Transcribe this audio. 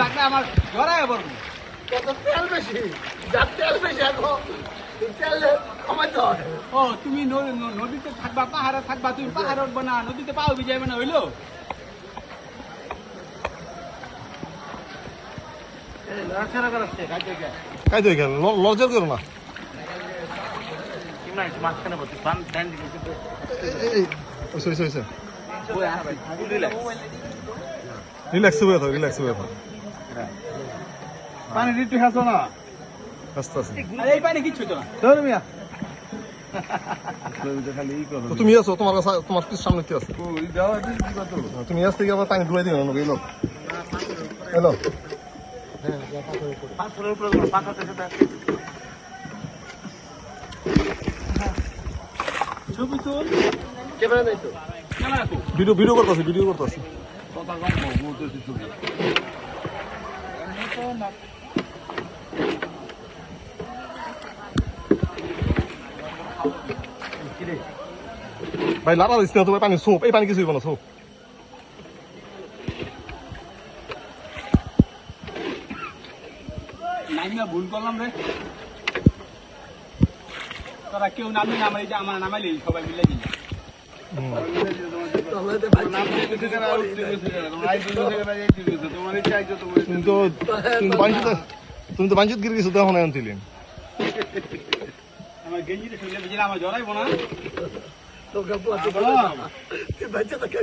লাগলে আমার জড়ায় পড়বো। কত তেল বেশি, যার তেল বেশি এখন তেল কমাইতে হয়। ও তুমি নদীতে থাকবা, পাহাড়ে থাকবা, তুমি পাহাড়ে উঠবো না, নদীতে পাও ভিজাইবে না, হইলো? কাই তো গেল লজ্জার করো না। রিল্যাক্স হয়ে থাকো, রিল্যাক্স হয়ে থাকো। পানি দিতে খাচ্ছ না? আস্তে আস্তে। আরে এই পানি কিচ্ছু তো না। ধরো মিয়া। তো তুমি আছো, তোমার কাছে তোমার কিছু সামনে কি আছে? তুমি আজ থেকে আবার পানি ধুয়ে দিবে না, এলো এলো। ছবি তোল, ক্যামেরা নাই তো? ক্যামেরা তো। ভিডিও করতেছি, ভিডিও করতেছি। ভাই লাড়া দিস না, তোমার পানি সোপ, এই পানি কিছু হইব না, সোপ। নামিয়া ভুল করলাম রে। তোরা কেউ নামলি না, আমার এই যে আমার নামাইলি সবাই মিলে দিন। তুমি তো বাঞ্চিত গিয়ে গেছো, তখন আনছিলেন। আমার গেঞ্জিটা শুনলে বুঝলে আমার জড়াইবো না। তোকে বাচ্চা থাকে